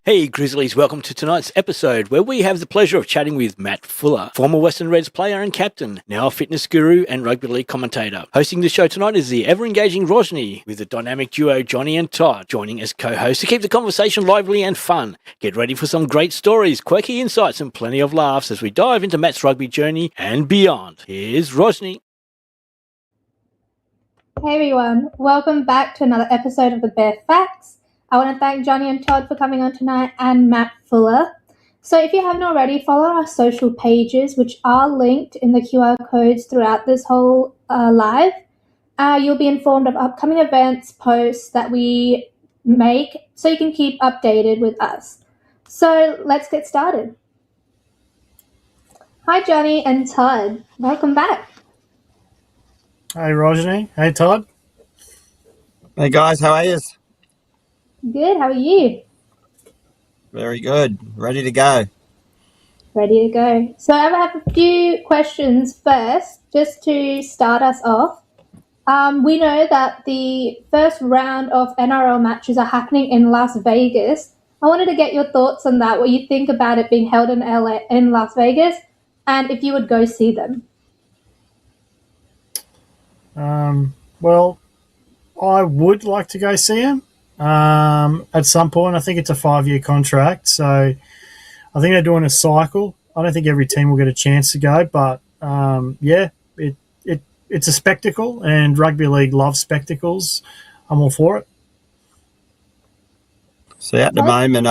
Hey Grizzlies, welcome to tonight's episode where we have the pleasure of chatting with Matt Fuller, former Western Reds player and captain, now a fitness guru and rugby league commentator. Hosting the show tonight is the ever-engaging Rosny with the dynamic duo Johnny and Todd, joining as co-hosts to keep the conversation lively and fun. Get ready for some great stories, quirky insights and plenty of laughs as we dive into Matt's rugby journey and beyond. Here's Rosny. Hey everyone, welcome back to another episode of the Bear Facts. I want to thank Johnny and Todd for coming on tonight and Matt Fuller. So if you haven't already, follow our social pages, which are linked in the QR codes throughout this whole live. You'll be informed of upcoming events, posts that we make, so you can keep updated with us. So let's get started. Hi Johnny and Todd, welcome back. Hey Rosny, hey Todd. Hey guys, how are you? Good, how are you? Very good. Ready to go. Ready to go. So I have a few questions first, just to start us off. We know that the first round of NRL matches are happening in Las Vegas. I wanted to get your thoughts on that, what you think about it being held in Las Vegas, and if you would go see them. Well, I would like to go see him at some point. I think it's a 5-year contract, so I think they're doing a cycle. I don't think every team will get a chance to go, but it's a spectacle, and rugby league loves spectacles. I'm all for it. So at the moment,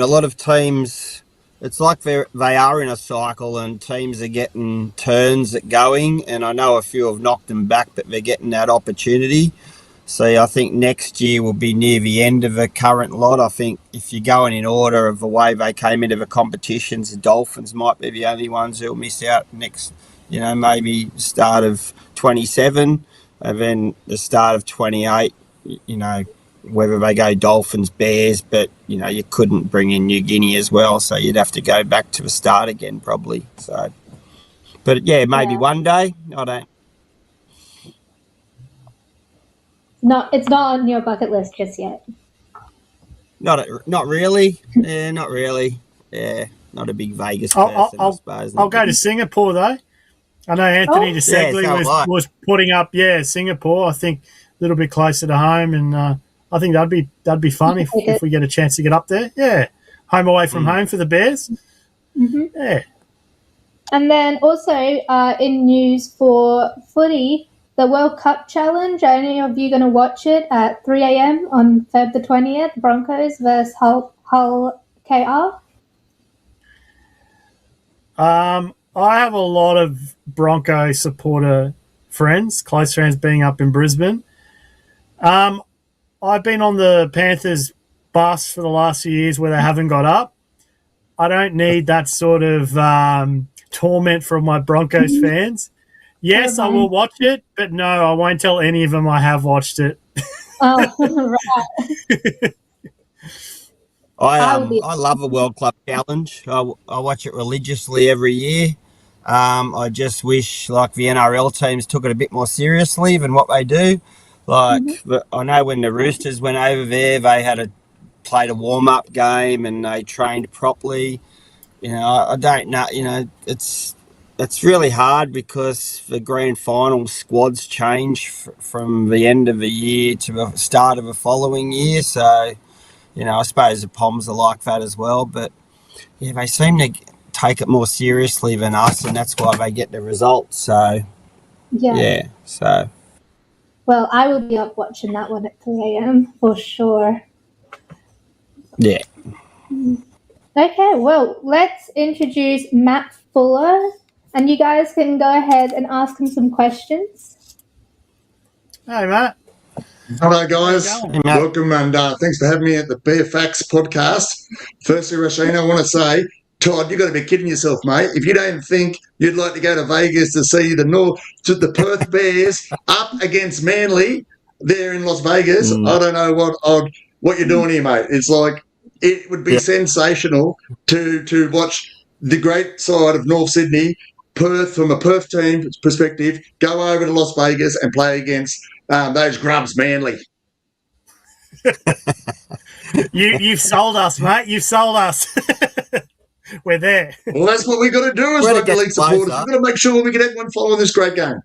a lot of teams, it's like they are in a cycle, and teams are getting turns at going, and I know a few have knocked them back, but they're getting that opportunity. So I think next year will be near the end of the current lot. I think if you're going in order of the way they came into the competitions, the Dolphins might be the only ones who'll miss out next, maybe start of 27, and then the start of 28, whether they go Dolphins, Bears, but, you couldn't bring in New Guinea as well, so you'd have to go back to the start again probably. So, but maybe one day. I don't. No, it's not on your bucket list just yet. Not really. Yeah, not really. Yeah, not a big Vegas person, I suppose. I'll go to Singapore though. I know Anthony DeSegli was putting up, Singapore. I think a little bit closer to home, and I think that'd be fun if we get a chance to get up there. Yeah, home away from home for the Bears. Mm-hmm. Yeah. And then also in news for footy, the World Cup Challenge. Are any of you going to watch it at 3 a.m. on Feb the 20th? Broncos versus Hull KR. I have a lot of Bronco supporter friends, close friends, being up in Brisbane. I've been on the Panthers bus for the last few years where they haven't got up. I don't need that sort of torment from my Broncos fans. Yes, I will watch it, but no, I won't tell any of them I have watched it. Oh, right. I love the World Club Challenge. I watch it religiously every year. I just wish the NRL teams took it a bit more seriously than what they do. I know when the Roosters went over there, they played a warm-up game and they trained properly. I don't know. It's really hard because the grand final squads change from the end of the year to the start of the following year. So, I suppose the Poms are like that as well. But, they seem to take it more seriously than us, and that's why they get the results. So, so. Well, I will be up watching that one at 3 a.m. for sure. Yeah. Okay, well, let's introduce Matt Fuller. And you guys can go ahead and ask him some questions. Hey, Matt. Hello, guys. Welcome, and thanks for having me at the Bear Facts podcast. Firstly, Rasheen, I want to say, Todd, you've got to be kidding yourself, mate. If you don't think you'd like to go to Vegas to see the Perth Bears up against Manly there in Las Vegas, I don't know what you're doing here, mate. It's like it would be sensational to watch the great side of North Sydney, Perth, from a Perth team perspective, go over to Las Vegas and play against those grubs, Manly. You've sold us, mate. You've sold us. We're there. Well, that's what we've got to do as rugby league supporters. We've got to make sure we get everyone following this great game.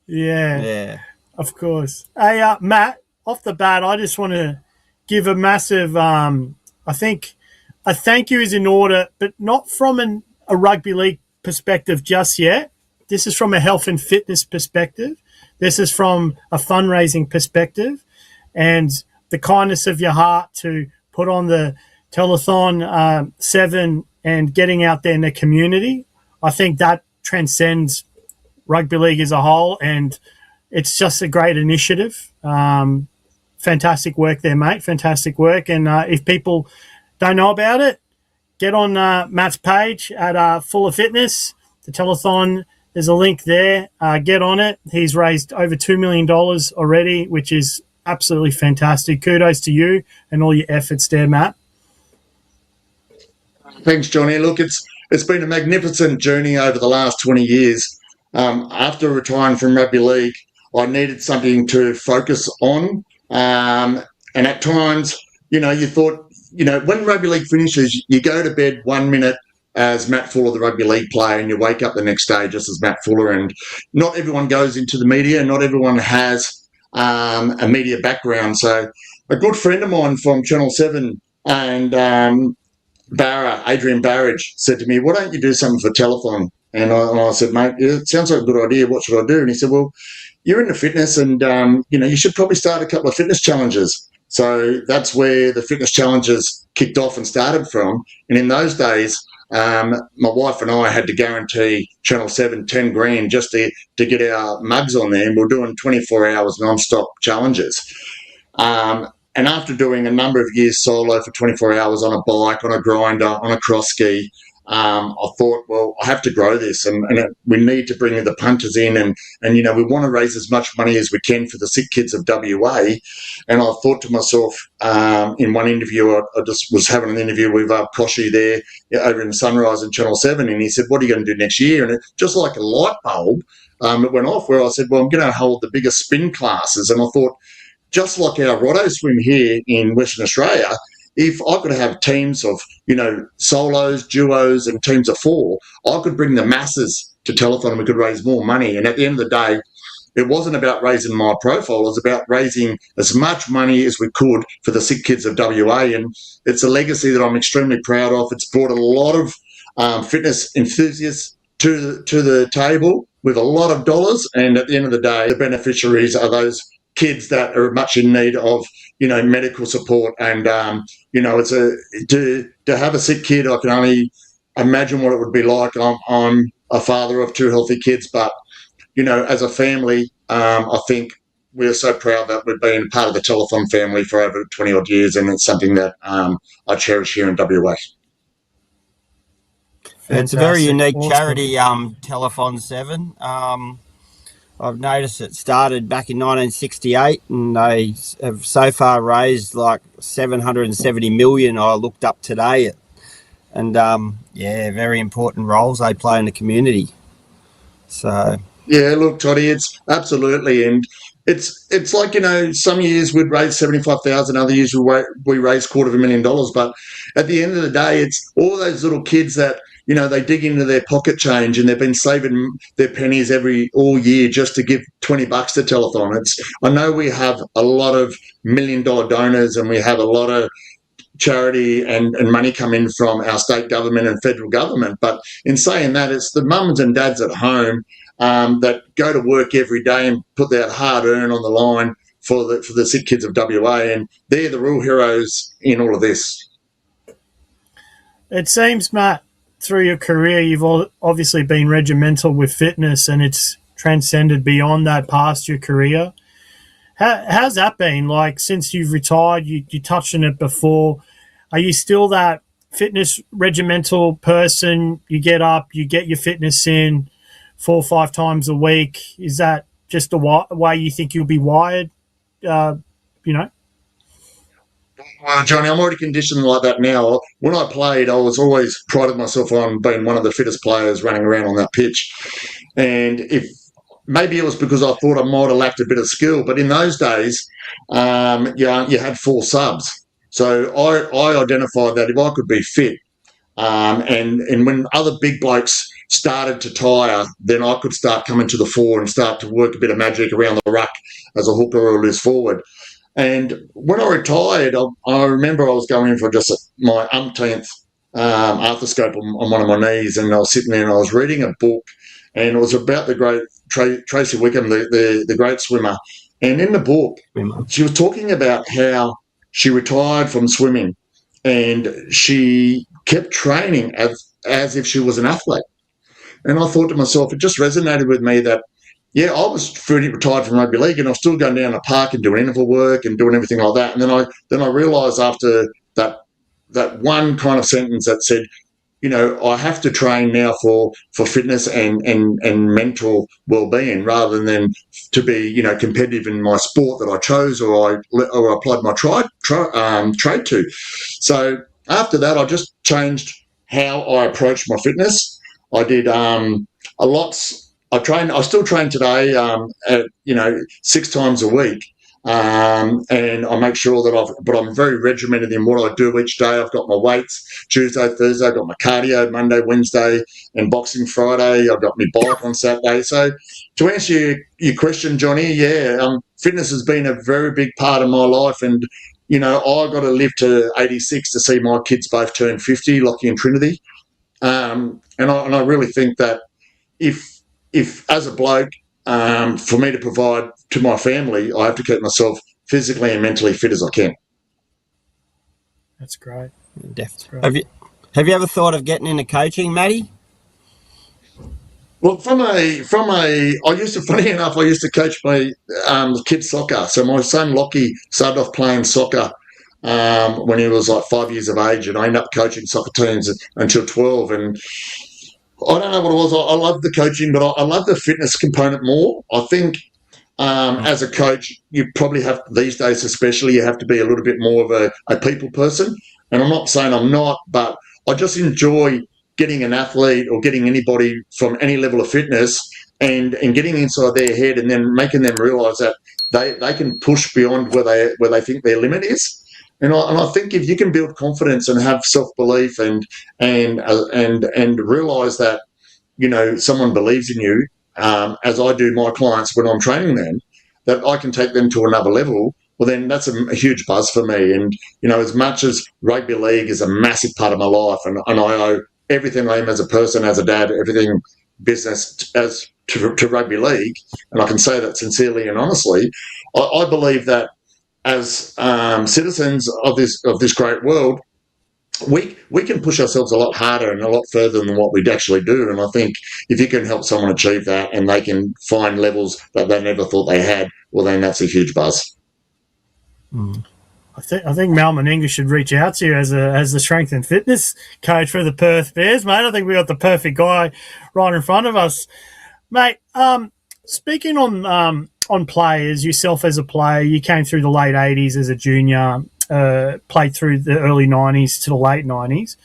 Yeah. Of course. Hey, Matt, off the bat, I just want to give a massive, I think a thank you is in order, but not from a rugby league perspective just yet. This is from a health and fitness perspective. This is from a fundraising perspective, and the kindness of your heart to put on the Telethon 7 and getting out there in the community. I think that transcends rugby league as a whole, and it's just a great initiative. Fantastic work there, mate. Fantastic work. And if people don't know about it, get on Matt's page at Fuller Fitness, the telethon. There's a link there. Get on it. He's raised over $2 million already, which is absolutely fantastic. Kudos to you and all your efforts there, Matt. Thanks, Johnny. Look, it's been a magnificent journey over the last 20 years. After retiring from rugby league, I needed something to focus on. And at times, you thought, when rugby league finishes, you go to bed 1 minute as Matt Fuller, the rugby league player, and you wake up the next day just as Matt Fuller. And not everyone goes into the media. Not everyone has a media background. So a good friend of mine from Channel 7 and Adrian Barrage said to me, "Why don't you do something for Telethon?" And I said, "Mate, it sounds like a good idea. What should I do?" And he said, "Well, you're into fitness and, you should probably start a couple of fitness challenges." So that's where the fitness challenges kicked off and started from. And in those days, my wife and I had to guarantee Channel 7 10 grand just to get our mugs on there. And we're doing 24 hours non-stop challenges. And after doing a number of years solo for 24 hours on a bike, on a grinder, on a cross ski, I thought, well, I have to grow this and we need to bring the punters in and we want to raise as much money as we can for the sick kids of WA. And I thought to myself, in one interview, I just was having an interview with Koshy there over in Sunrise and Channel 7, and he said, "What are you going to do next year?" And it, just like a light bulb, it went off where I said, well, I'm going to hold the biggest spin classes. And I thought, just like our Roto swim here in Western Australia, if I could have teams of, solos, duos, and teams of 4, I could bring the masses to Telethon and we could raise more money. And at the end of the day, it wasn't about raising my profile. It was about raising as much money as we could for the sick kids of WA. And it's a legacy that I'm extremely proud of. It's brought a lot of fitness enthusiasts to the table with a lot of dollars. And at the end of the day, the beneficiaries are those kids that are much in need of, medical support. And, it's to have a sick kid, I can only imagine what it would be like. I'm a father of 2 healthy kids, but, as a family, I think we're so proud that we've been part of the Telethon family for over 20 odd years. And it's something that I cherish here in WA. It's a very unique charity, Telethon 7. I've noticed it started back in 1968 and they have so far raised like 770 million. I looked up today. And, very important roles they play in the community. So... Yeah, look, Toddy, it's absolutely. And it's like, some years we'd raise 75,000, other years we raise $250,000. But at the end of the day, it's all those little kids that, they dig into their pocket change and they've been saving their pennies all year just to give $20 to Telethon. I know we have a lot of $1 million donors and we have a lot of charity and money come in from our state government and federal government. But in saying that, it's the mums and dads at home that go to work every day and put their hard-earned on the line for the sick kids of WA, and they're the real heroes in all of this. It seems, Matt, through your career, you've obviously been regimental with fitness and it's transcended beyond that past your career. How's that been? Like, since you've retired, you touched on it before. Are you still that fitness regimental person? You get up, you get your fitness in 4 or 5 times a week. Is that just the way you think you'll be wired? Well, Johnny, I'm already conditioned like that now. When I played, I was always prided myself on being one of the fittest players running around on that pitch. And if maybe it was because I thought I might have lacked a bit of skill, but in those days, you had 4 subs. So I identified that if I could be fit, and when other big blokes started to tire, then I could start coming to the fore and start to work a bit of magic around the ruck as a hooker or loose forward. And when I retired, I remember I was going in for just my umpteenth arthroscope on one of my knees, and I was sitting there and I was reading a book, and it was about the great Tracy Wickham, the great swimmer. And in the book, she was talking about how she retired from swimming and she kept training as if she was an athlete. And I thought to myself, it just resonated with me that, yeah, I was fully retired from rugby league and I was still going down the park and doing interval work and doing everything like that. And then I realised after that one kind of sentence that said, you know, I have to train now for fitness and mental well-being rather than to be, you know, competitive in my sport that I chose or I applied my trade to. So after that, I just changed how I approached my fitness. I did a lot. I still train today, 6 times a week. And I make sure that but I'm very regimented in what I do each day. I've got my weights Tuesday, Thursday, I've got my cardio Monday, Wednesday, and boxing Friday. I've got my bike on Saturday. So to answer your question, Johnny, fitness has been a very big part of my life. And, you know, I got to live to 86 to see my kids both turn 50, Lockie and Trinity. And I really think that if as a bloke, for me to provide to my family, I have to keep myself physically and mentally fit as I can. That's great. Definitely. Have you ever thought of getting into coaching, Matty? Well, funny enough, I used to coach my kids' soccer. So my son Lockie started off playing soccer when he was like 5 years of age, and I ended up coaching soccer teams until 12. And I don't know what it was. I love the coaching, but I love the fitness component more. I think as a coach, you probably have, these days especially, you have to be a little bit more of a people person. And I'm not saying I'm not, but I just enjoy getting an athlete or getting anybody from any level of fitness and getting inside their head and then making them realise that they can push beyond where they think their limit is. And I think if you can build confidence and have self-belief and realise that, you know, someone believes in you, as I do my clients when I'm training them, that I can take them to another level, well, then that's a huge buzz for me. And, you know, as much as rugby league is a massive part of my life and I owe everything I am as a person, as a dad, everything business as to rugby league, and I can say that sincerely and honestly, I believe that as citizens of this great world, we can push ourselves a lot harder and a lot further than what we'd actually do. And I think if you can help someone achieve that and they can find levels that they never thought they had, well, then that's a huge buzz. I think Mal Meninga should reach out to you as the strength and fitness coach for the Perth Bears, mate. I think we got the perfect guy right in front of us, mate. Speaking on players, yourself as a player, you came through the late 80s as a junior, played through the early 90s to the late 90s.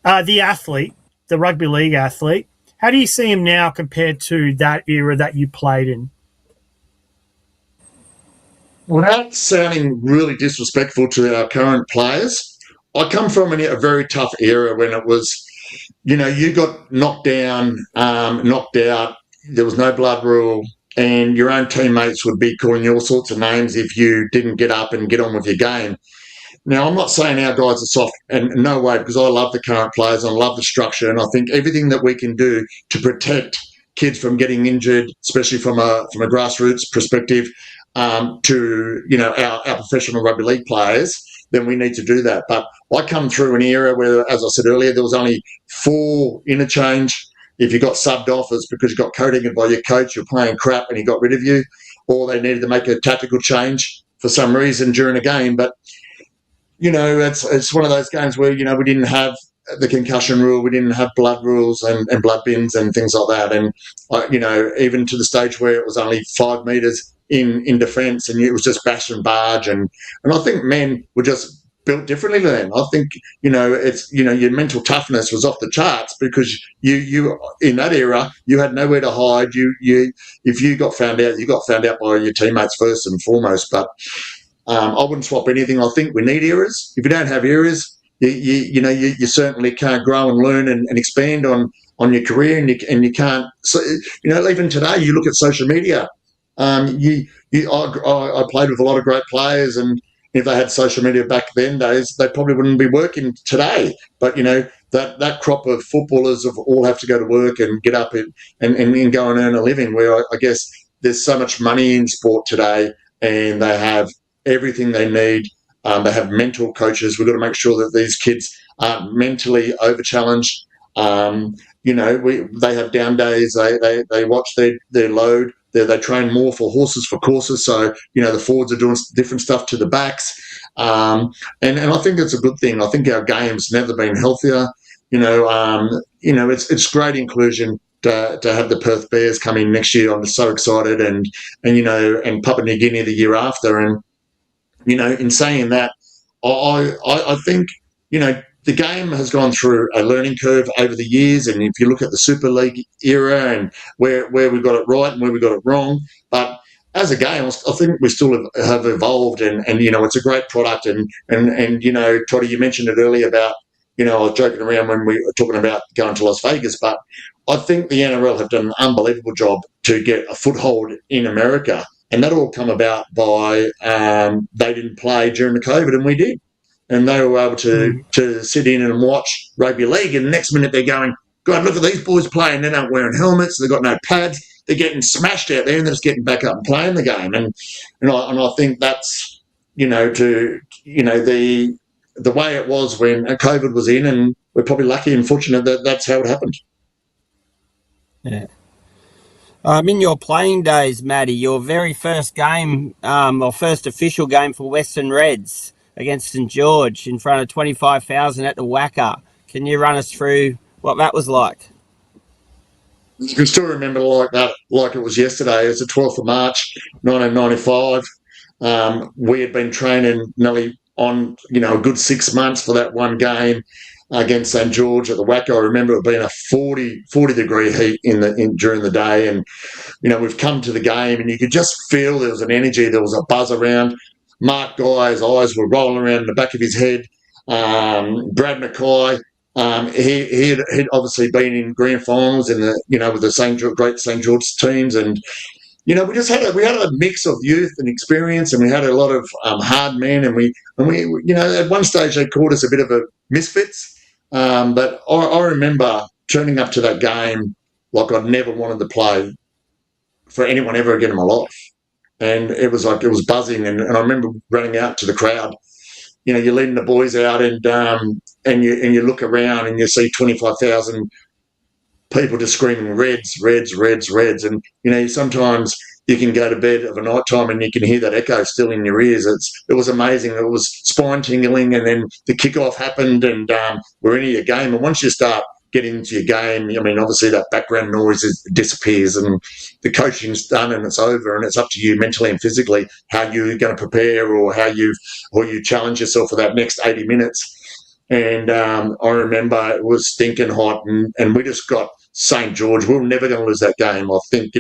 The athlete, the rugby league athlete, how do you see him now compared to that era that you played in? Without sounding really disrespectful to our current players, I come from a very tough era when it was, you know, you got knocked down, knocked out, there was no blood rule, and your own teammates would be calling you all sorts of names if you didn't get up and get on with your game. Now, I'm not saying our guys are soft, and no way, because I love the current players, I love the structure, and I think everything that we can do to protect kids from getting injured, especially from a grassroots perspective, to, you know, our professional rugby league players, then we need to do that. But I come through an era where, as I said earlier, there was only 4 interchange. If you got subbed off, it's because you got coded by your coach, you're playing crap and he got rid of you, or they needed to make a tactical change for some reason during a game. But, you know, it's one of those games where, you know, we didn't have the concussion rule, we didn't have blood rules and blood bins and things like that. And, you know, even to the stage where it was only 5 metres in defence and it was just bash and barge. And I think men were just built differently then. I think, you know, it's, you know, your mental toughness was off the charts because you in that era, you had nowhere to hide. You if you got found out, you got found out by your teammates first and foremost. But I wouldn't swap anything. I think we need eras. If you don't have eras, you certainly can't grow and learn and expand on your career, and you can't. So, even today, you look at social media. I played with a lot of great players, and if they had social media back then days, they probably wouldn't be working today. But that crop of footballers all have to go to work and get up and go and earn a living. Where I guess there's so much money in sport today, and they have everything they need. They have mental coaches. We've got to make sure that these kids aren't mentally over challenged. They have down days. They watch their load. They train more for horses for courses. So the forwards are doing different stuff to the backs, and I think it's a good thing. I think our game's never been healthier. It's great inclusion to have the Perth Bears come in next year. I'm so excited, and Papua New Guinea the year after, and in saying that, I think the game has gone through a learning curve over the years, and if you look at the Super League era and where we got it right and where we got it wrong, but as a game, I think we still have evolved, and it's a great product, and Toddy, you mentioned it earlier about I was joking around when we were talking about going to Las Vegas, but I think the NRL have done an unbelievable job to get a foothold in America, and that all come about by they didn't play during the COVID, and we did. And they were able to sit in and watch rugby league, and the next minute they're going, God, look at these boys playing. They're not wearing helmets. They've got no pads. They're getting smashed out there, and they're just getting back up and playing the game. And I think that's the way it was when COVID was in, and we're probably lucky and fortunate that that's how it happened. Yeah. In your playing days, Matty, your very first game, or first official game for Western Reds against St George in front of 25,000 at the Wacker. Can you run us through what that was like? You can still remember like it was yesterday. It's the 12th of March, 1995. We had been training nearly on, a good 6 months for that one game against St George at the Wacker. I remember it being a 40-degree heat during the day, and we've come to the game, and you could just feel there was an energy, there was a buzz around. Mark Guy's eyes were rolling around in the back of his head. Brad Mackay, he'd obviously been in grand finals in the with the great St George teams, and we just had a mix of youth and experience, and we had a lot of hard men, and we at one stage they called us a bit of a misfits, but I remember turning up to that game like I'd never wanted to play for anyone ever again in my life. And it was buzzing, and I remember running out to the crowd. You're leading the boys out, and you look around and you see 25,000 people just screaming Reds, Reds, Reds, Reds, and sometimes you can go to bed of a night time and you can hear that echo still in your ears. It was amazing. It was spine tingling, and then the kickoff happened, and we're into your game. And once you start getting into your game, obviously that background noise disappears, and the coaching's done, and it's over, and it's up to you mentally and physically how you're going to prepare, or how you challenge yourself for that next 80 minutes. And I remember it was stinking hot, and we just got St George. We were never going to lose that game. I think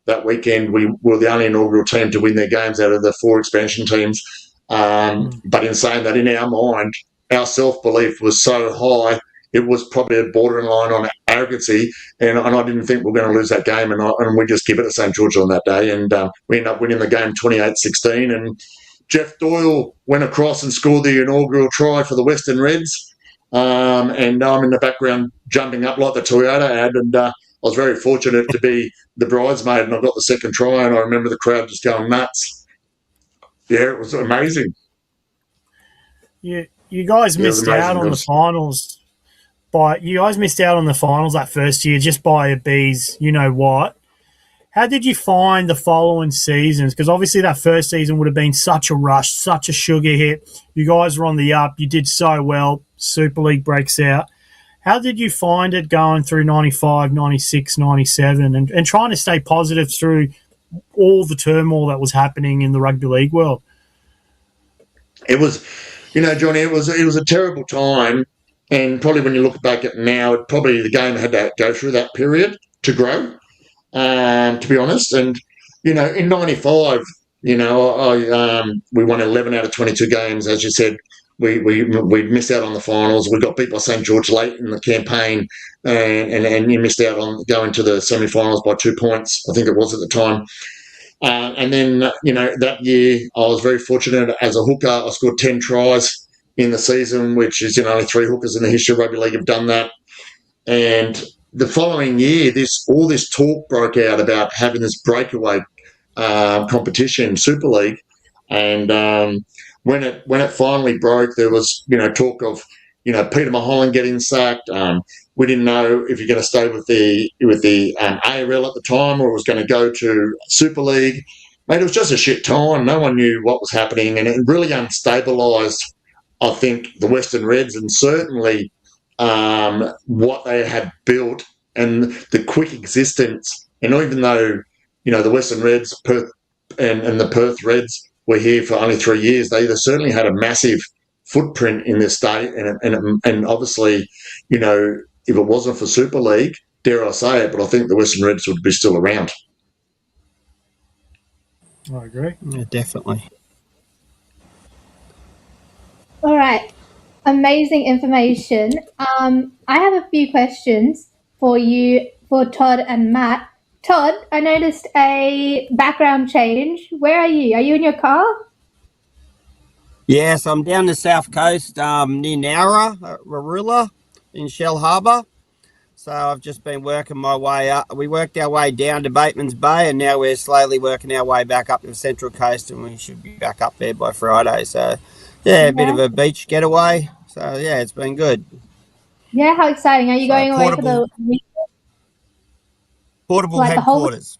that weekend we were the only inaugural team to win their games out of the 4 expansion teams. But in saying that, in our mind, our self-belief was so high, it was probably a borderline on arrogancy, and I didn't think we were going to lose that game, and we just give it to St George on that day, and we ended up winning the game 28-16, and Jeff Doyle went across and scored the inaugural try for the Western Reds, and I'm in the background jumping up like the Toyota ad, and I was very fortunate to be the bridesmaid, and I got the second try, and I remember the crowd just going nuts. Yeah, it was amazing. You guys missed out on the finals. You guys missed out on the finals that first year just by a bees, what. How did you find the following seasons? Because obviously that first season would have been such a rush, such a sugar hit. You guys were on the up. You did so well. Super League breaks out. How did you find it going through 95, 96, 97 and trying to stay positive through all the turmoil that was happening in the rugby league world? It was, Johnny, it was a terrible time. And probably when you look back at now, probably the game had to go through that period to grow, to be honest. And, in 95, You know, we won 11 out of 22 games, as you said. We missed out on the finals. We got beat by St George late in the campaign, and you missed out on going to the semi-finals by 2 points, I think it was at the time. And then, you know, that year I was very fortunate as a hooker. I scored 10 tries in the season, which is, you know, only 3 hookers in the history of rugby league have done that. And the following year, all this talk broke out about having this breakaway competition, Super League, and when it finally broke, there was, you know, talk of, you know, Peter Mulholland getting sacked. We didn't know if you're going to stay with the ARL at the time or it was going to go to Super League. Mate, it was just a shit time. No one knew what was happening, and it really unstabilised, I think, the Western Reds, and certainly what they had built and the quick existence. And even though, you know, the Western Reds, Perth and the Perth Reds were here for only 3 years, they certainly had a massive footprint in this state. And obviously, you know, if it wasn't for Super League, dare I say it, but I think the Western Reds would be still around. I agree. Yeah, definitely. All right. Amazing information. I have a few questions for you, for Todd and Matt. Todd, I noticed a background change. Where are you? Are you in your car? Yes, I'm down the south coast, near Nowra, Rarula, in Shell Harbour. So I've just been working my way up. We worked our way down to Bateman's Bay, and now we're slowly working our way back up to the Central Coast, and we should be back up there by Friday. So, yeah, a bit of a beach getaway. So, yeah, it's been good. Yeah, how exciting. Are you going away for the week? Portable Like headquarters.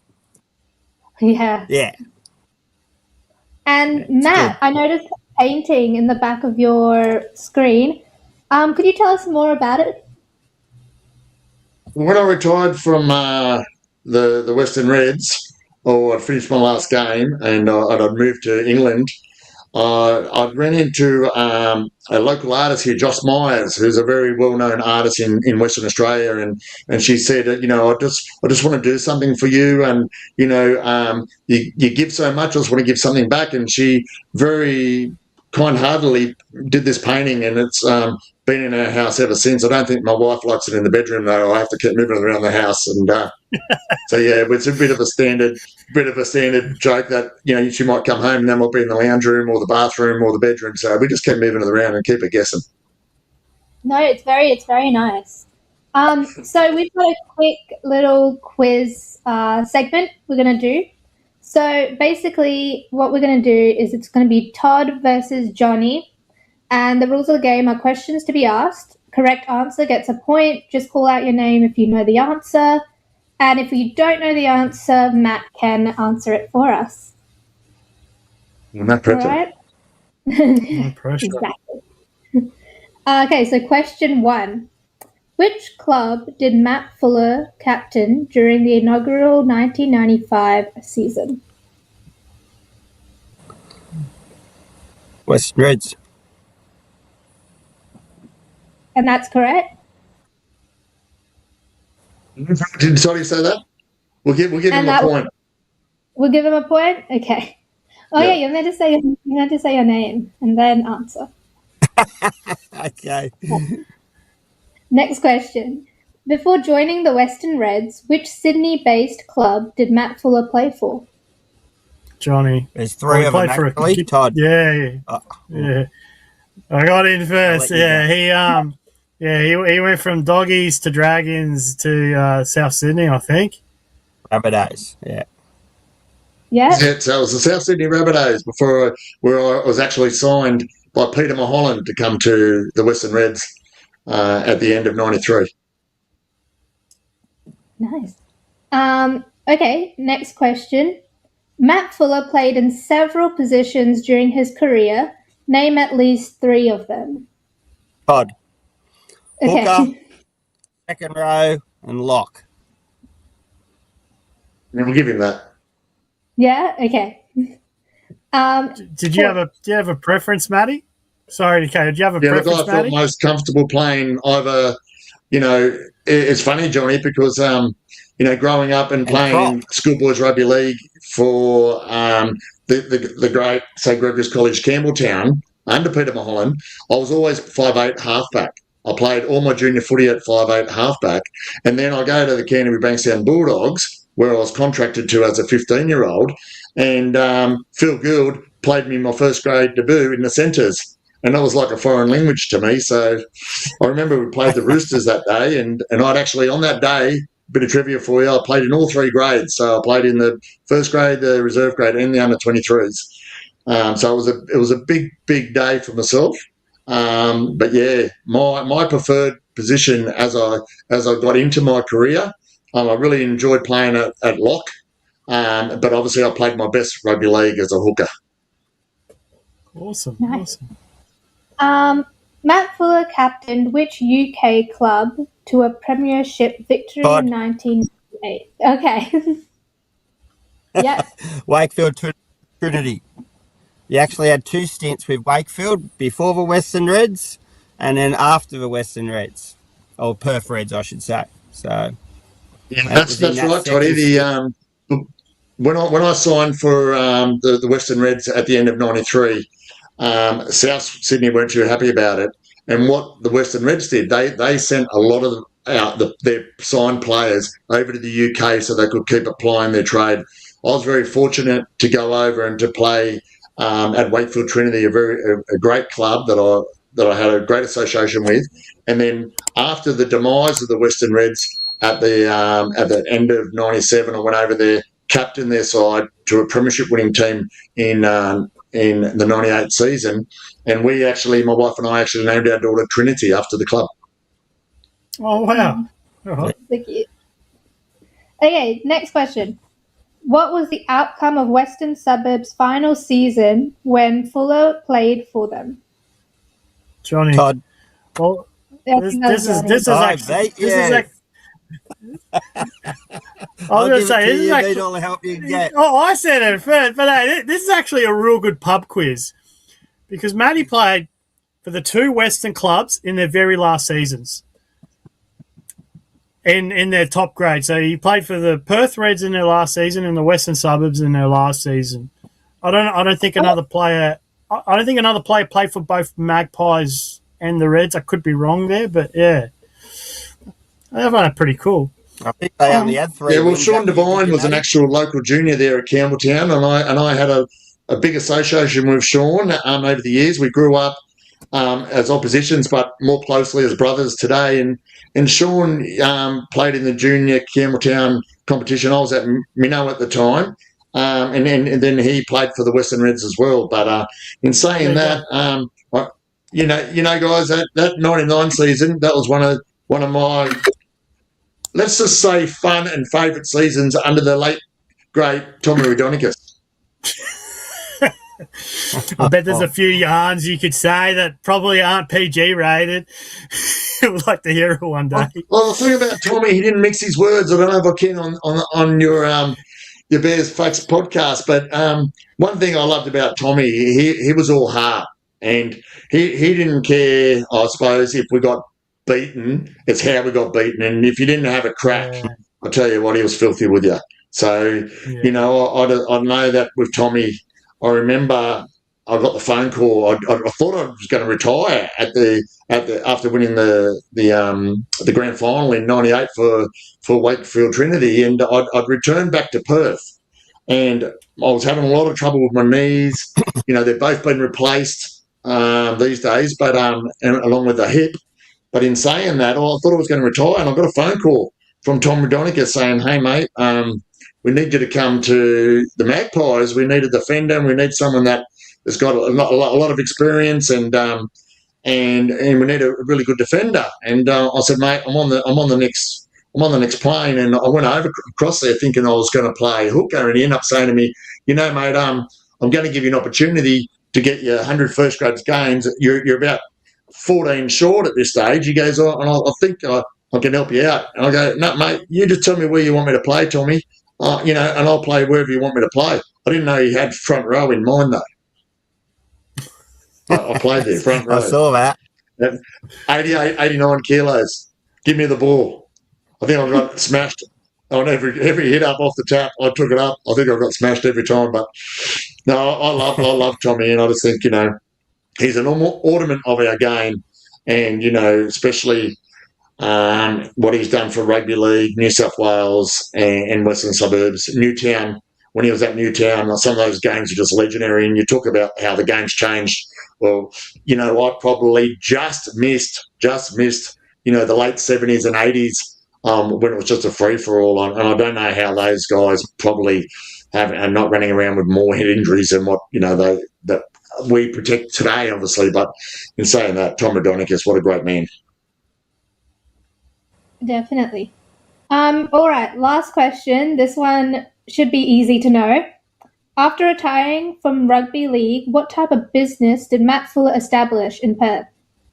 Yeah. Yeah. And Matt, I noticed a painting in the back of your screen. Could you tell us more about it? When I retired from the Western Reds, or I'd finished my last game and I'd moved to England, I ran into a local artist here, Joss Myers, who's a very well-known artist in Western Australia, and she said, you know, I just want to do something for you, and you know, you give so much, I just want to give something back. And she very kind-heartedly did this painting, and it's been in our house ever since. I don't think my wife likes it in the bedroom though. I have to keep moving it around the house, and so yeah, it's a bit of a standard joke that, you know, she might come home and then we'll be in the lounge room or the bathroom or the bedroom. So we just keep moving it around and keep it guessing. No, it's very nice. So we've got a quick little quiz segment we're going to do. So basically what we're going to do is it's going to be Todd versus Johnny. And the rules of the game are questions to be asked. Correct answer gets a point. Just call out your name if you know the answer. And if you don't know the answer, Matt can answer it for us. No pressure. All right? No pressure. Exactly. Okay, so question 1. Which club did Matt Fuller captain during the inaugural 1995 season? Western Reds. And that's correct. Did Toddy say that? We'll give him a point. We'll give him a point? Okay. Oh yeah, you're meant to say your name and then answer. Okay. Next question. Before joining the Western Reds, which Sydney-based club did Matt Fuller play for? Johnny. There's 3 of them, actually. Todd. Yeah. Yeah. I got in first. Yeah, he went from Doggies to Dragons to South Sydney, I think. Rabbitohs, yeah. Yeah. So it was the South Sydney Rabbitohs where I was actually signed by Peter Mulholland to come to the Western Reds at the end of 93. Nice. Okay, next question. Matt Fuller played in several positions during his career. Name at least 3 of them. Todd. Okay. Hooker, second row, and lock. And we'll give him that. Yeah. Okay. Did you have a preference, Matty? Sorry, okay. Did you have a preference, I felt most comfortable playing either. You know, it's funny, Johnny, because you know, growing up and playing schoolboys rugby league for the great St Gregory's College Campbelltown under Peter Mulholland, I was always 5'8" halfback. I played all my junior footy at 5'8" halfback, and then I go to the Canterbury Bankstown Bulldogs, where I was contracted to as a 15-year-old, and Phil Gould played me my first grade debut in the centres, and that was like a foreign language to me. So I remember we played the Roosters that day, and I'd actually, on that day, bit of trivia for you, I played in all 3 grades. So I played in the first grade, the reserve grade, and the under-23s. So it was a big day for myself. But yeah, my preferred position as I got into my career, I really enjoyed playing at lock. But obviously I played my best rugby league as a hooker. Awesome. Nice. Awesome. Matt Fuller captained which UK club to a premiership victory in 1998? Okay. Yep. Wakefield Trinity. You actually had 2 stints with Wakefield before the Western Reds and then after the Western Reds, or Perth Reds, I should say. So yeah, that's right, Toddy. When I signed for the Western Reds at the end of '93, South Sydney weren't too happy about it. And what the Western Reds did, they sent a lot of their signed players over to the UK so they could keep applying their trade. I was very fortunate to go over and to play at Wakefield Trinity, a great club that I had a great association with. And then after the demise of the Western Reds at the end of '97, I went over there, captained their side to a premiership winning team in the '98 season, and my wife and I actually named our daughter Trinity after the club. Oh, wow. Thank you. Okay, next question. What was the outcome of Western Suburbs' final season when Fuller played for them? Johnny. Todd. Well, this is actually... I was going to say, this is actually... I'll help you get. Oh, I said it first, but hey, this is actually a real good pub quiz because Matty played for the 2 Western clubs in their very last seasons in their top grade. So he played for the Perth Reds in their last season and the Western Suburbs in their last season. I don't think another player played for both Magpies and the Reds. I could be wrong there, but yeah, they're pretty cool. I think they only had 3. Yeah, well, Sean Devine was an actual local junior there at Campbelltown, and I had a big association with Sean over the years. We grew up as oppositions, but more closely as brothers today. And Sean played in the junior Campbelltown competition. I was at Minnow at the time, and then he played for the Western Reds as well. But in saying that, you know, guys, that '99 season, that was one of my, let's just say, fun and favourite seasons under the late great Tommy Raudonikis. I bet there's a few yarns you could say that probably aren't PG rated. I'd like to hear it one day. Well, the thing about Tommy, he didn't mix his words. I don't know if I can on your Bears Facts podcast, but one thing I loved about Tommy, he was all heart, and he didn't care, I suppose, if we got beaten. It's how we got beaten, and if you didn't have a crack, I tell you what, he was filthy with you. So you know, I know that with Tommy. I remember I got the phone call. I thought I was going to retire after winning the grand final in '98 for Wakefield Trinity, and I'd returned back to Perth, and I was having a lot of trouble with my knees. You know, they've both been replaced these days, but and along with the hip. But in saying that, I thought I was going to retire, and I got a phone call from Tom Raudonikis saying, "Hey mate, we need you to come to the Magpies. We need a defender, and we need someone that has got a lot of experience, and we need a really good defender." And I said, "Mate, I'm on the next plane," and I went across there thinking I was going to play hooker, and he ended up saying to me, "You know, mate, I'm going to give you an opportunity to get your 100 first grade games. You're about 14 short at this stage." He goes, "Oh, and I think I can help you out." And I go, "No, mate, you just tell me where you want me to play, Tommy. You know, and I'll play wherever you want me to play." I didn't know you had front row in mind, though. I played there, front row. I saw that. 88, 89 kilos. Give me the ball. I think I got smashed on every hit up off the tap. I took it up. I think I got smashed every time, but No, I love Tommy, and I just think, he's an ornament of our game, and, especially what he's done for Rugby League, New South Wales, and Western Suburbs. Newtown, when he was at Newtown, some of those games are just legendary, and you talk about how the game's changed. Well, I probably just missed, the late 70s and 80s, when it was just a free-for-all, and I don't know how those guys probably are not running around with more head injuries than what, that we protect today, obviously. But in saying that, Tom Raudonikis, what a great man. Definitely. All right, last question. This one should be easy to know. After retiring from rugby league, what type of business did Matt Fuller establish in Perth?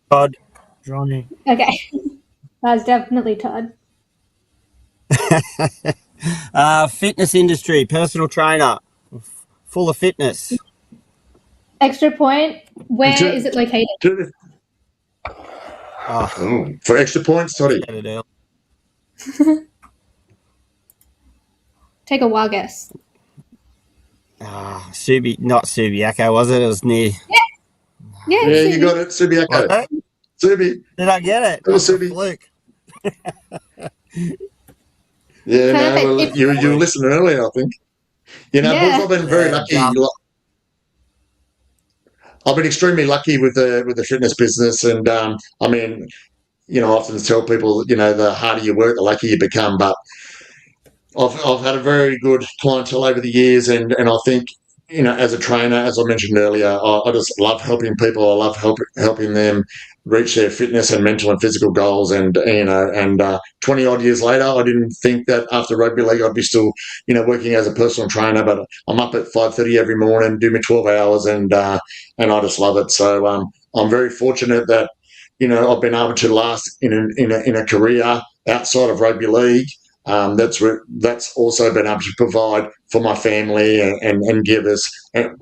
Todd. Johnny. Okay. That's definitely Todd. Fitness industry, personal trainer, full of fitness. Extra point. Where is it located? For extra points, Toddy. Take a wild guess. Not Subiaco, was it? It was near. Yeah, you got it, Subiaco. Subi. Did I get it? It was Subi. Fluke. Yeah, no, well, you were listening earlier, I think. Boys, I've been very lucky. I've been extremely lucky with the fitness business, and I often tell people, the harder you work, the luckier you become. But I've had a very good clientele over the years, and I think, as a trainer, as I mentioned earlier, I just love helping people. I love helping them reach their fitness and mental and physical goals. And 20 odd years later, I didn't think that after rugby league I'd be still, working as a personal trainer. But I'm up at 5:30 every morning, do my 12 hours, and I just love it. So I'm very fortunate that I've been able to last in a career outside of rugby league. That's also been able to provide for my family and give us,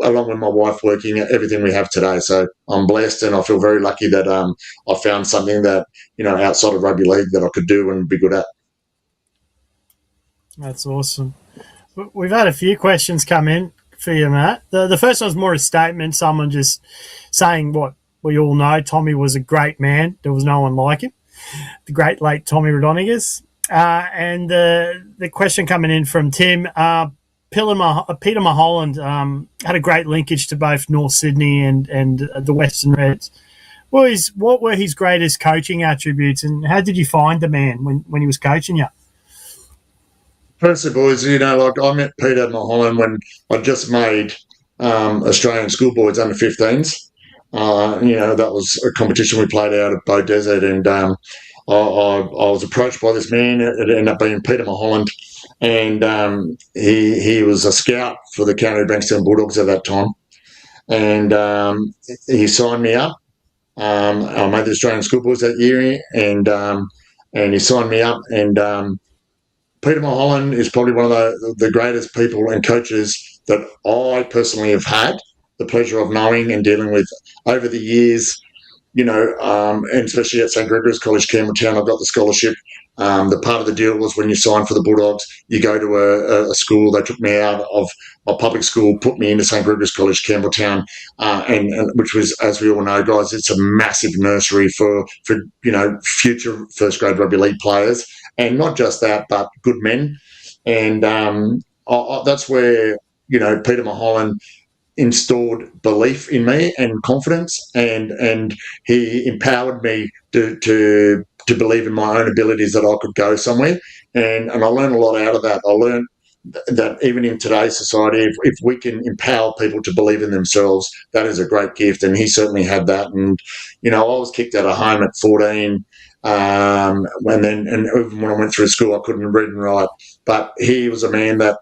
along with my wife working, everything we have today. So I'm blessed, and I feel very lucky that I found something that, outside of rugby league that I could do and be good at. That's awesome. We've had a few questions come in for you, Matt. The first one's more a statement, someone just saying what we all know. Tommy was a great man. There was no one like him. The great late Tommy Raudonikis. And the question coming in from Tim, Peter Mulholland had a great linkage to both North Sydney and the Western Reds. What were his greatest coaching attributes, and how did you find the man when he was coaching you? Firstly, boys, I met Peter Mulholland when I just made Australian schoolboys under 15s. That was a competition we played out at Bow Desert, and I was approached by this man. It ended up being Peter Mulholland, and he was a scout for the County Bankstown Bulldogs at that time, and he signed me up. I made the Australian schoolboys that year, and he signed me up. And Peter Mulholland is probably one of the greatest people and coaches that I personally have had the pleasure of knowing and dealing with over the years. And especially at St. Gregory's College, Campbelltown, I got the scholarship. The part of the deal was when you sign for the Bulldogs, you go to a school. They took me out of my public school, put me into St. Gregory's College, Campbelltown, and which was, as we all know, guys, it's a massive nursery for future first grade rugby league players, and not just that, but good men. And that's where Peter Mulholland installed belief in me and confidence, and he empowered me to believe in my own abilities, that I could go somewhere, and I learned a lot out of that. I learned that even in today's society, if we can empower people to believe in themselves, that is a great gift, and he certainly had that. And I was kicked out of home at 14, and even when I went through school, I couldn't read and write, but he was a man that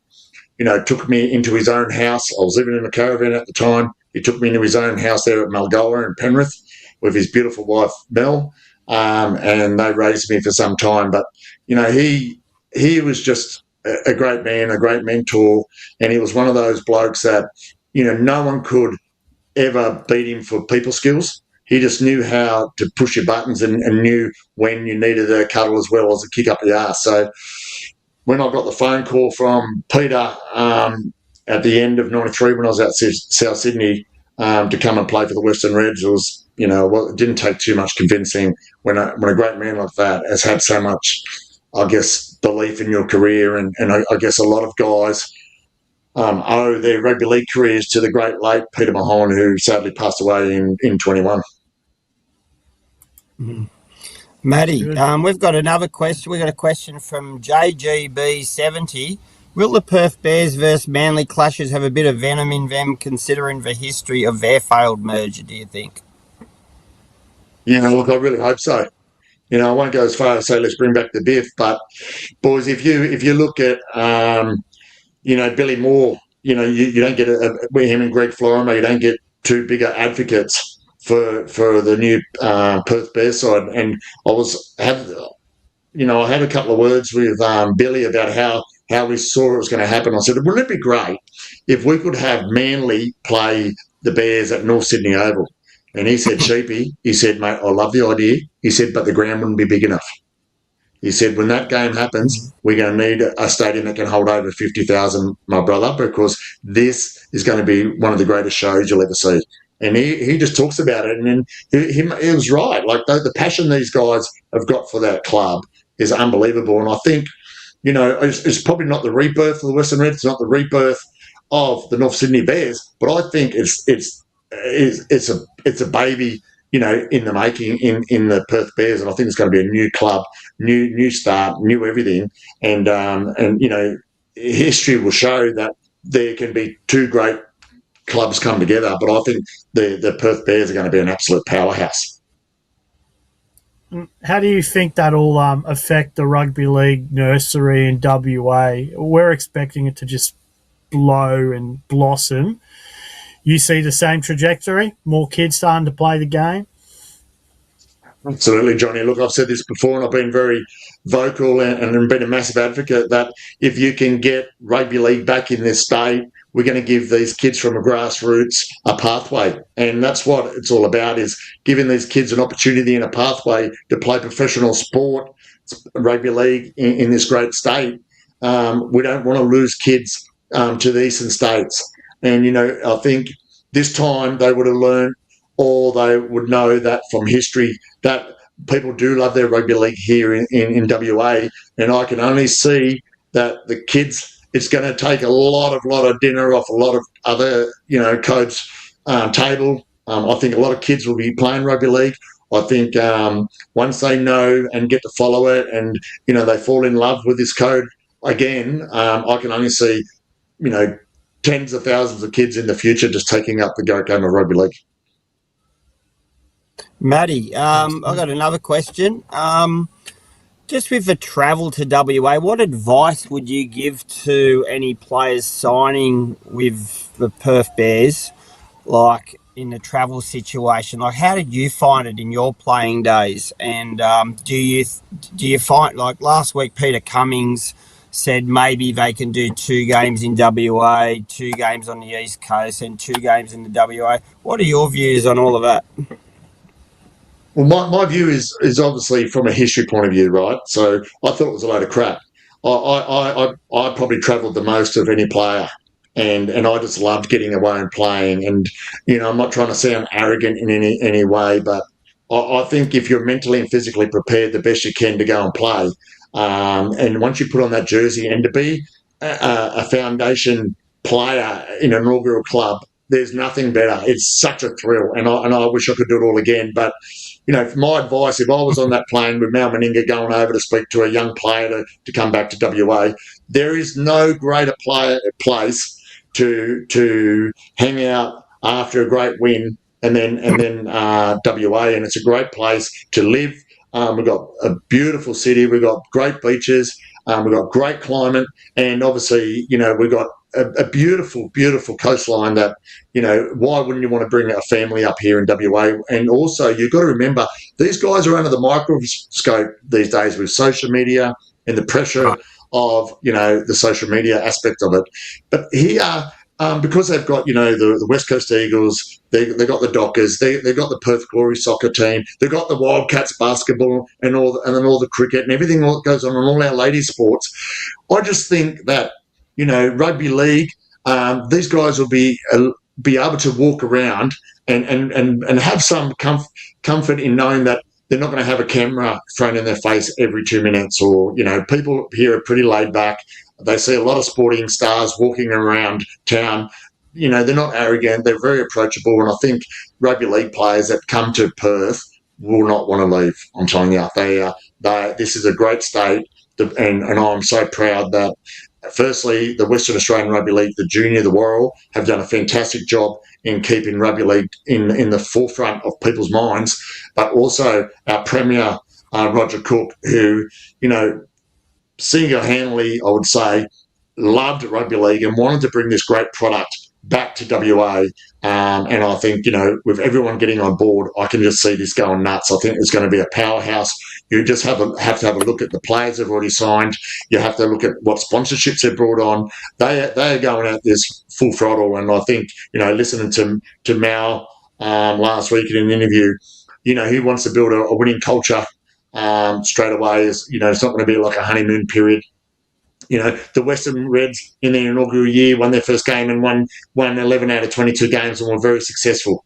took me into his own house. I was living in a caravan at the time. He took me into his own house there at Mulgoa in Penrith with his beautiful wife, Mel, and they raised me for some time. But, he was just a great man, a great mentor, and he was one of those blokes that, no one could ever beat him for people skills. He just knew how to push your buttons and knew when you needed a cuddle as well as a kick up the arse. So when I got the phone call from Peter, at the end of '93 when I was out South Sydney to come and play for the Western Reds. It was, it didn't take too much convincing when a great man like that has had so much, I guess, belief in your career, and I guess a lot of guys owe their rugby league careers to the great late Peter Mahon, who sadly passed away in 21. Matty, we've got another question. We've got a question from JGB70. Will the Perth Bears versus Manly clashes have a bit of venom in them, considering the history of their failed merger, do you think? Look, I really hope so. I won't go as far as say let's bring back the Biff, but boys, if you look at Billy Moore, you don't get him and Greg Florima, you don't get two bigger advocates for the new Perth Bears side. And I had a couple of words with Billy about how we saw it was going to happen. I said, wouldn't it be great if we could have Manly play the Bears at North Sydney Oval? And he said, Sheepy, he said, mate, I love the idea. He said, but the ground wouldn't be big enough. He said, when that game happens, we're going to need a stadium that can hold over 50,000, my brother, because this is going to be one of the greatest shows you'll ever see. And he just talks about it, and then he was right. Like the passion these guys have got for that club is unbelievable. And I think, it's probably not the rebirth of the Western Reds, it's not the rebirth of the North Sydney Bears, but I think it's a baby, in the making in the Perth Bears, and I think it's going to be a new club, new start, new everything, and history will show that there can be two great clubs come together. But I think the Perth Bears are going to be an absolute powerhouse. How do you think that'll affect the rugby league nursery in WA? We're expecting it to just blow and blossom. You see the same trajectory? More kids starting to play the game? Absolutely, Johnny. Look, I've said this before, and I've been very vocal and been a massive advocate that if you can get rugby league back in this state, we're going to give these kids from a grassroots a pathway. And that's what it's all about, is giving these kids an opportunity and a pathway to play professional sport, rugby league in this great state. We don't want to lose kids to the eastern states. And, I think this time they would have learned, or they would know that from history, that people do love their rugby league here in WA. And I can only see that the kids, it's going to take a lot of dinner off a lot of other, codes table. I think a lot of kids will be playing rugby league. I think once they know and get to follow it and, they fall in love with this code again, I can only see, tens of thousands of kids in the future just taking up the game of rugby league. Matty, I've got another question. Just with the travel to WA, what advice would you give to any players signing with the Perth Bears, like in the travel situation? Like, how did you find it in your playing days? And do you find, like last week, Peter Cummings said maybe they can do 2 games in WA, 2 games on the East Coast, and 2 games in the WA. What are your views on all of that? Well, my view is obviously from a history point of view, right? So I thought it was a load of crap. I probably travelled the most of any player, and I just loved getting away and playing. And I'm not trying to sound arrogant in any way, but I think if you're mentally and physically prepared the best you can to go and play, and once you put on that jersey, and to be a foundation player in an inaugural club, there's nothing better. It's such a thrill, and I wish I could do it all again. But my advice, if I was on that plane with Mal Meninga going over to speak to a young player to come back to WA, there is no greater place to hang out after a great win and then WA, and it's a great place to live. We've got a beautiful city, we've got great beaches, we've got great climate, and obviously, we've got a beautiful, beautiful coastline that, why wouldn't you want to bring a family up here in WA? And also, you've got to remember, these guys are under the microscope these days with social media and the pressure of, the social media aspect of it. But here, because they've got, the West Coast Eagles, they've got the Dockers, they've got the Perth Glory soccer team, they've got the Wildcats basketball and then all the cricket and everything that goes on in all our ladies' sports. I just think that, rugby league these guys will be able to walk around and have some comfort in knowing that they're not going to have a camera thrown in their face every 2 minutes, or, people here are pretty laid back. They see a lot of sporting stars walking around town. They're not arrogant. They're very approachable. And I think rugby league players that come to Perth will not want to leave. I'm telling you, this is a great state. And I'm so proud that, firstly, the Western Australian Rugby League, the junior, the Warrior, have done a fantastic job in keeping rugby league in the forefront of people's minds, but also our Premier, Roger Cook, who, single-handedly, I would say, loved rugby league and wanted to bring this great product back to WA. And I think, with everyone getting on board, I can just see this going nuts. I think it's going to be a powerhouse. You just have to have a look at the players they've already signed. You have to look at what sponsorships they've brought on. They are going at this full throttle. And I think, listening to Mal last week in an interview, he wants to build a winning culture straight away. It's not going to be like a honeymoon period. The Western Reds in their inaugural year won their first game and won 11 out of 22 games and were very successful.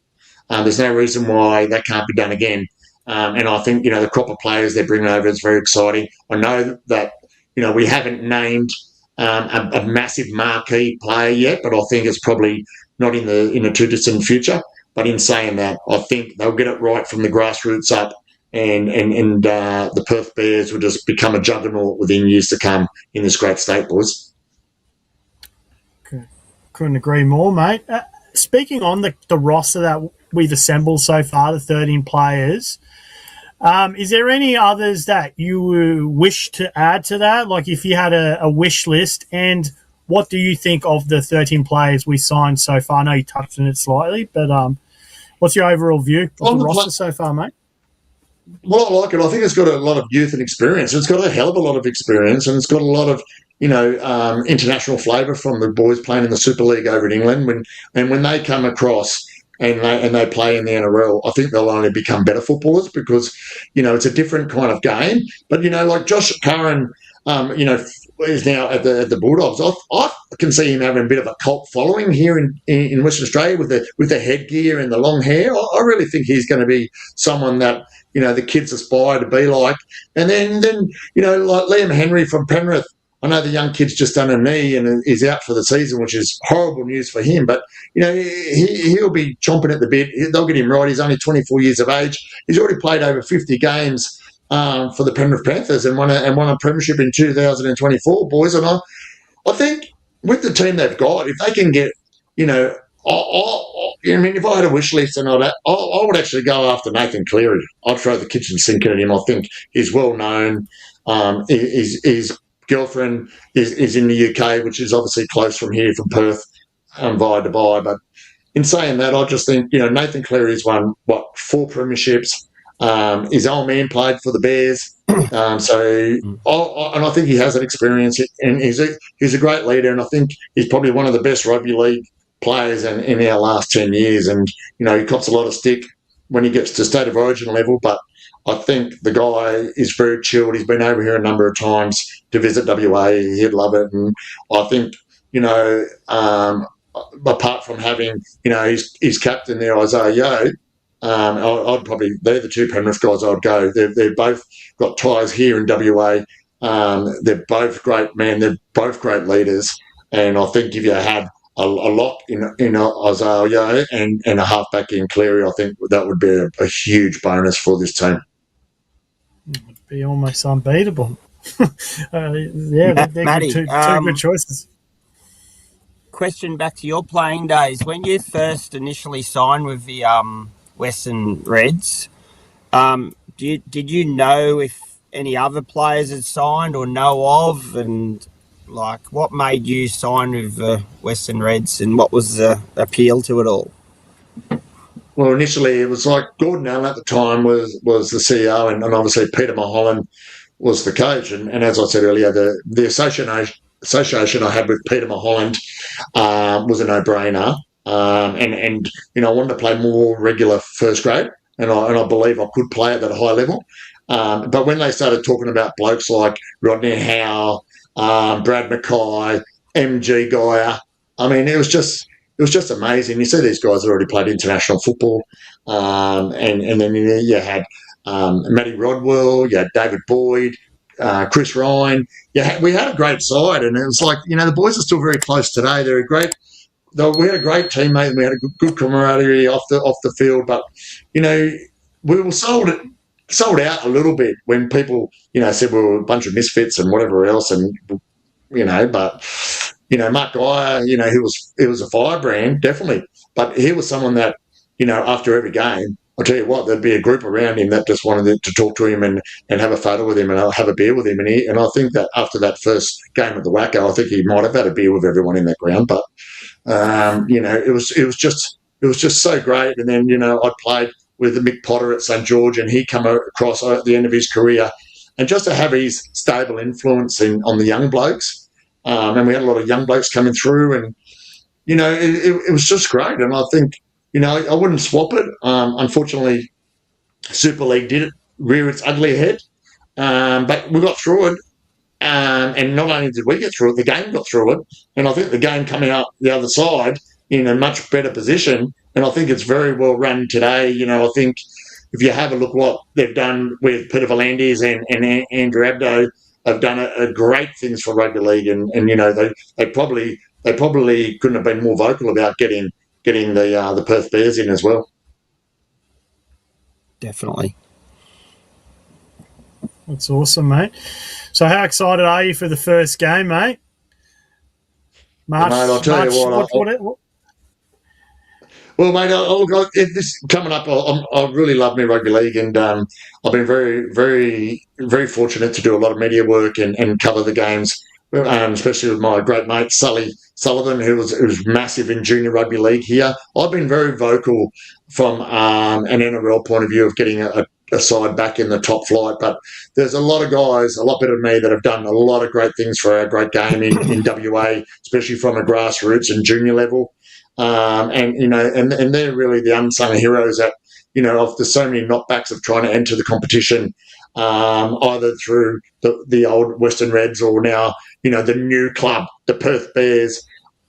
There's no reason why that can't be done again. And I think, the crop of players they're bringing over is very exciting. I know that, we haven't named a massive marquee player yet, but I think it's probably not in the too distant future. But in saying that, I think they'll get it right from the grassroots up. And the Perth Bears will just become a juggernaut within years to come in this great state, boys. Couldn't agree more, mate. Speaking on the roster that we've assembled so far, the 13 players, is there any others that you wish to add to that? Like if you had a wish list, and what do you think of the 13 players we signed so far? I know you touched on it slightly, but what's your overall view of the roster so far, mate? Well, I like it. I think it's got a lot of youth and experience. It's got a hell of a lot of experience, and it's got a lot of, international flavour from the boys playing in the Super League over in England. When they come across and they play in the NRL, I think they'll only become better footballers because, it's a different kind of game. But, like Josh Curran, is now at the Bulldogs. I can see him having a bit of a cult following here in Western Australia with the headgear and the long hair. I really think he's going to be someone that, the kids aspire to be like. And then like Liam Henry from Penrith. I know the young kid's just done a knee and is out for the season, which is horrible news for him. But, he'll be chomping at the bit. They'll get him right. He's only 24 years of age. He's already played over 50 games for the Penrith Panthers and won a premiership in 2024, boys. And I think with the team they've got, if they can get, if I had a wish list and I would actually go after Nathan Cleary. I'd throw the kitchen sink at him. I think he's well known. His girlfriend is in the UK, which is obviously close from here, from Perth, via Dubai. But in saying that, I just think, Nathan Cleary's won, 4 premierships. His old man played for the Bears. And I think he has that experience, and he's a great leader, and I think he's probably one of the best rugby league players in our last 10 years. And, he cops a lot of stick when he gets to state of origin level, but I think the guy is very chilled. He's been over here a number of times to visit WA. He'd love it. And I think, apart from having, his captain there, Isaiah Yeo, I'd probably, they're the 2 Penrith guys I'd go. They've both got ties here in WA. They're both great men. They're both great leaders. And I think if you had a lock in Isaiah Yeo and a halfback in Cleary, I think that would be a huge bonus for this team. It would be almost unbeatable. They're Matty, two good choices. Question back to your playing days. When you first initially signed with the Western Reds, did you know if any other players had signed or know of, and what made you sign with the Western Reds, and what was the appeal to it all? Well, initially it was like Gordon Allen at the time was the CEO, and obviously Peter Mulholland was the coach. And as I said earlier, the association I had with Peter Mulholland was a no-brainer. And I wanted to play more regular first grade, and I believe I could play at that high level. But when they started talking about blokes like Rodney Howe, Brad Mackay, MG Geyer, I mean, it was just amazing. You see these guys that already played international football, and then you had Matty Rodwell, you had David Boyd, Chris Ryan. Yeah, we had a great side, and it was like, the boys are still very close today. They're a great. We had a great teammate, and we had a good camaraderie off the field. But we were sold out a little bit when people said we were a bunch of misfits and whatever else, and but Mark Dwyer, he was a firebrand, definitely, but he was someone that after every game, I'll tell you what, there'd be a group around him that just wanted to talk to him and have a photo with him and have a beer with him. And I think that after that first game at the Wacko, I think he might have had a beer with everyone in that ground. But it was just so great. And then I played with Mick Potter at St George, and he come across at the end of his career, and just to have his stable influence on the young blokes, and we had a lot of young blokes coming through, and it was just great. And I think I wouldn't swap it. Unfortunately, Super League did rear its ugly head, but we got through it. And not only did we get through it, the game got through it. And I think the game coming out the other side in a much better position. And I think it's very well run today. I think if you have a look what they've done with Peter Volandis and Andrew Abdo, have done a great things for rugby league. And they probably couldn't have been more vocal about getting the Perth Bears in as well. Definitely. That's awesome, mate. So how excited are you for the first game, mate? Mate, I'll tell you what. Well, mate, this coming up, I really love me rugby league, and I've been very, very, very fortunate to do a lot of media work and cover the games, especially with my great mate Sully Sullivan, who was massive in junior rugby league here. I've been very vocal from an NRL point of view of getting a side back in the top flight, but there's a lot of guys a lot better than me that have done a lot of great things for our great game in WA, especially from a grassroots and junior level. And they're really the unsung heroes that, after so many knockbacks of trying to enter the competition, either through the old Western Reds or now, the new club, the Perth Bears.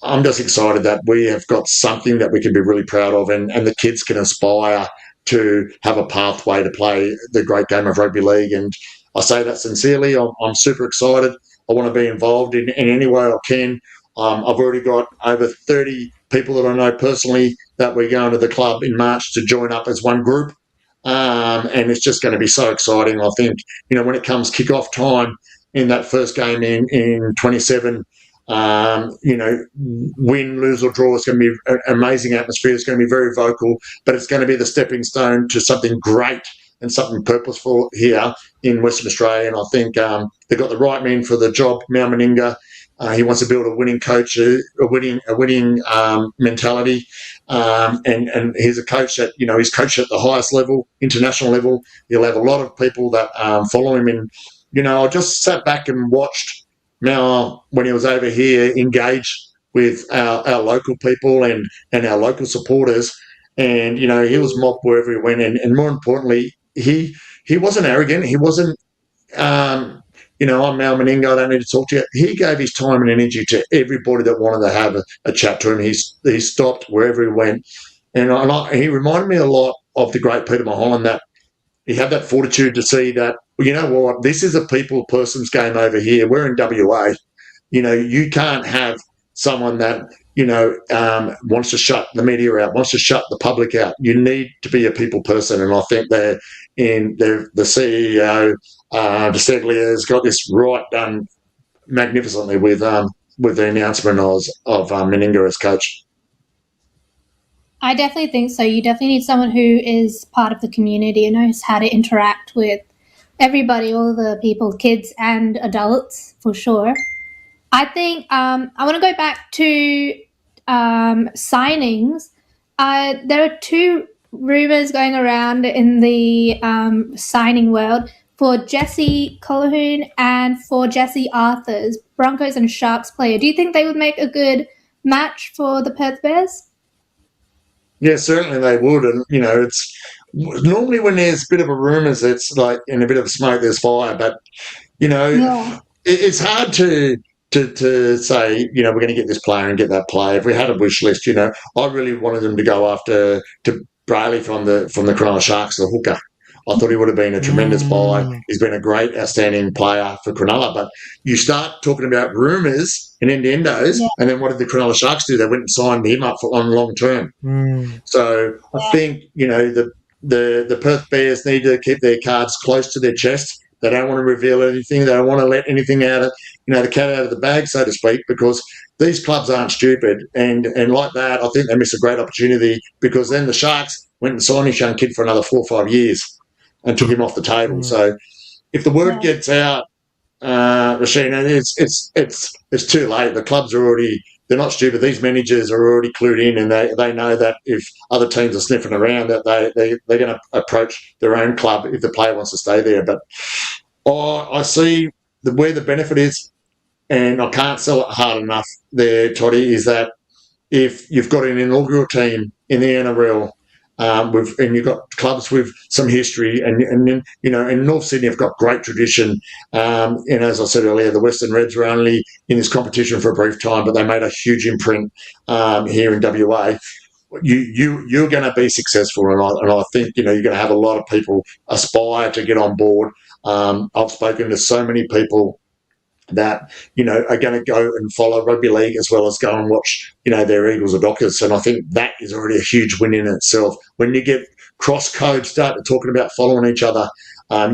I'm just excited that we have got something that we can be really proud of, and the kids can aspire to have a pathway to play the great game of rugby league. And I say that sincerely. I'm super excited. I want to be involved in any way I can. I've already got over 30 people that I know personally that we're going to the club in March to join up as one group. And it's just going to be so exciting. I think, when it comes kick-off time in that first game in 27, win, lose or draw, it's going to be an amazing atmosphere. It's going to be very vocal, but it's going to be the stepping stone to something great and something purposeful here in Western Australia. And I think they've got the right man for the job, Mal Meninga. He wants to build a winning coach, a winning mentality, and he's a coach that he's coached at the highest level, international level. He'll have a lot of people that follow him. And I just sat back and watched Mal when he was over here engage with our local people and our local supporters, and he was mobbed wherever he went. And more importantly, he wasn't arrogant. He wasn't. I'm Mal Meninga, I don't need to talk to you. He gave his time and energy to everybody that wanted to have a chat to him. He stopped wherever he went. And he reminded me a lot of the great Peter Mulholland, that he had that fortitude to see that, this is a person's game over here. We're in WA. You can't have someone that, wants to shut the media out, wants to shut the public out. You need to be a people person. And I think the CEO, DeSeglia, has got this right done magnificently with the announcement of Meninga as coach. I definitely think so. You definitely need someone who is part of the community and knows how to interact with everybody, all the people, kids and adults, for sure. I think I want to go back to signings. There are two rumours going around in the signing world for Jesse Colquhoun and for Jesse Arthurs, Broncos and Sharks player. Do you think they would make a good match for the Perth Bears? Yeah, certainly they would. And, it's normally when there's a bit of a rumours, it's like in a bit of smoke, there's fire. But, it's hard to to say, we're going to get this player and get that player. If we had a wish list, I really wanted them to go after to Brayley from the Cronulla Sharks, the hooker. I thought he would have been a tremendous buy. He's been a great, outstanding player for Cronulla. But you start talking about rumours and endos, and then what did the Cronulla Sharks do? They went and signed him up on long term. So I think, the Perth Bears need to keep their cards close to their chest. They don't want to reveal anything. They don't want to let anything out of, the cat out of the bag, so to speak, because these clubs aren't stupid. And like that, I think they miss a great opportunity, because then the Sharks went and signed this young kid for another 4 or 5 years and took him off the table. So if the word gets out, Rashina, it's too late. The clubs are already, they're not stupid. These managers are already clued in, and they know that if other teams are sniffing around, that they're going to approach their own club if the player wants to stay there. But I see where the benefit is, and I can't sell it hard enough there, Toddy, is that if you've got an inaugural team in the NRL, and you've got clubs with some history, and in North Sydney have got great tradition. And as I said earlier, the Western Reds were only in this competition for a brief time, but they made a huge imprint here in WA. You're going to be successful, and I think you're going to have a lot of people aspire to get on board. I've spoken to so many people that are going to go and follow rugby league as well as go and watch their Eagles or Dockers, and I think that is already a huge win in itself. When you get cross codes start talking about following each other,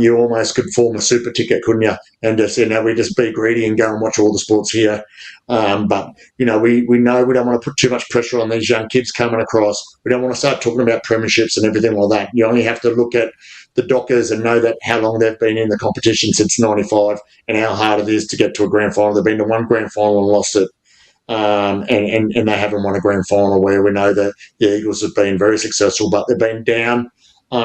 you almost could form a super ticket, couldn't you? And just we just be greedy and go and watch all the sports here. But we know we don't want to put too much pressure on these young kids coming across. We don't want to start talking about premierships and everything like that. You only have to look at the Dockers and know that how long they've been in the competition since '95 and how hard it is to get to a grand final. They've been to one grand final and lost it. And they haven't won a grand final, where we know that the Eagles have been very successful, but they've been down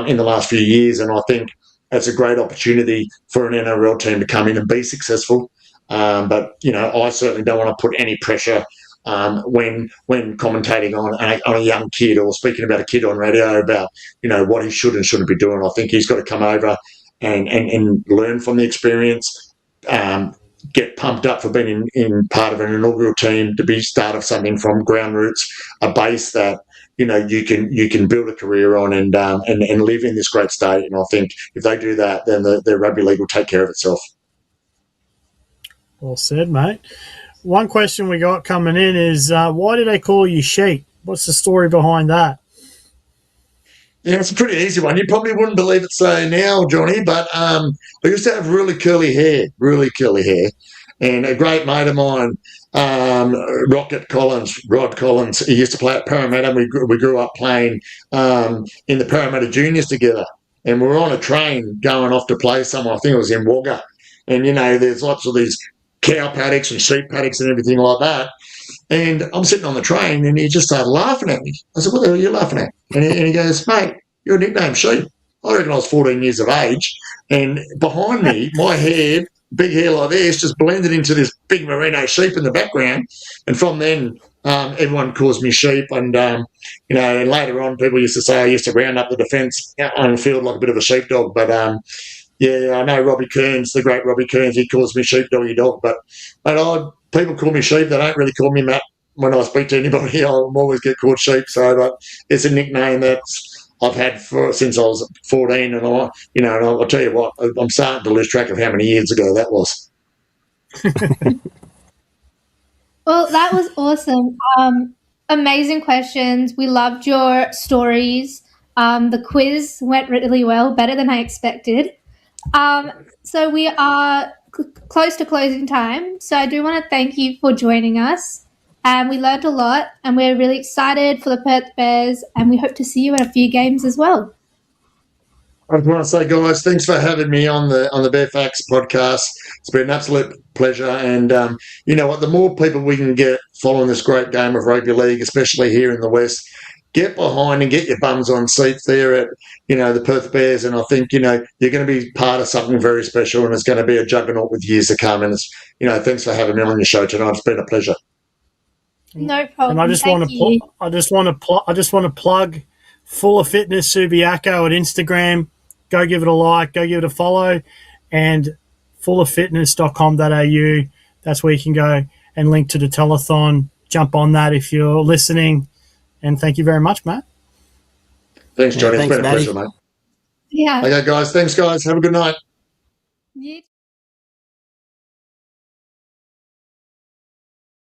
in the last few years. And I think it's a great opportunity for an NRL team to come in and be successful. But I certainly don't want to put any pressure when commentating on a young kid, or speaking about a kid on radio about what he should and shouldn't be doing. I think he's got to come over and learn from the experience. Get pumped up for being in part of an inaugural team, to be start of something from ground roots, a base that you can build a career on and live in this great state. And I think if they do that, then the rugby league will take care of itself. Well said, mate. One question we got coming in is, why do they call you Sheep? What's the story behind that? Yeah, it's a pretty easy one. You probably wouldn't believe it so now, Johnny, but I used to have really curly hair. And a great mate of mine, Rod Collins, he used to play at Parramatta, and we grew up playing in the Parramatta Juniors together. And we were on a train going off to play somewhere. I think it was in Wagga. And, there's lots of these cow paddocks and sheep paddocks and everything like that. And I'm sitting on the train, and he just started laughing at me. I said, "What the hell are you laughing at?" And he goes, "Mate, your nickname's Sheep." I reckon I was 14 years of age, and behind me, my hair, big hair like this, just blended into this big merino sheep in the background. And from then, everyone calls me Sheep. And, and later on, people used to say I used to round up the defence on the field like a bit of a sheepdog. But, I know Robbie Kearns, the great Robbie Kearns, he calls me Sheep Doggy Dog. But people call me Sheep. They don't really call me Matt when I speak to anybody. I always get called Sheep. So but it's a nickname that I've had since I was 14. And I'll tell you what, I'm starting to lose track of how many years ago that was. Well, that was awesome. Amazing questions. We loved your stories. The quiz went really well, better than I expected. So we are close to closing time. So I do want to thank you for joining us. We learned a lot, and we're really excited for the Perth Bears, and we hope to see you at a few games as well. I just want to say, guys, thanks for having me on the Bear Facts podcast. It's been an absolute pleasure. And you know what? The more people we can get following this great game of rugby league, especially here in the West, get behind and get your bums on seats there at, the Perth Bears. And I think, you're going to be part of something very special, and it's going to be a juggernaut with years to come. And it's, thanks for having me on your show tonight. It's been a pleasure. No problem. And I just want to plug Fuller Fitness Subiaco at Instagram. Go give it a like, go give it a follow, and fullerfitness.com.au. That's where you can go and link to the telethon. Jump on that if you're listening. And thank you very much, Matt. Thanks, Johnny. Thanks, it's been a Matty. pleasure, mate. Yeah. Okay, guys. Thanks, guys. Have a good night. You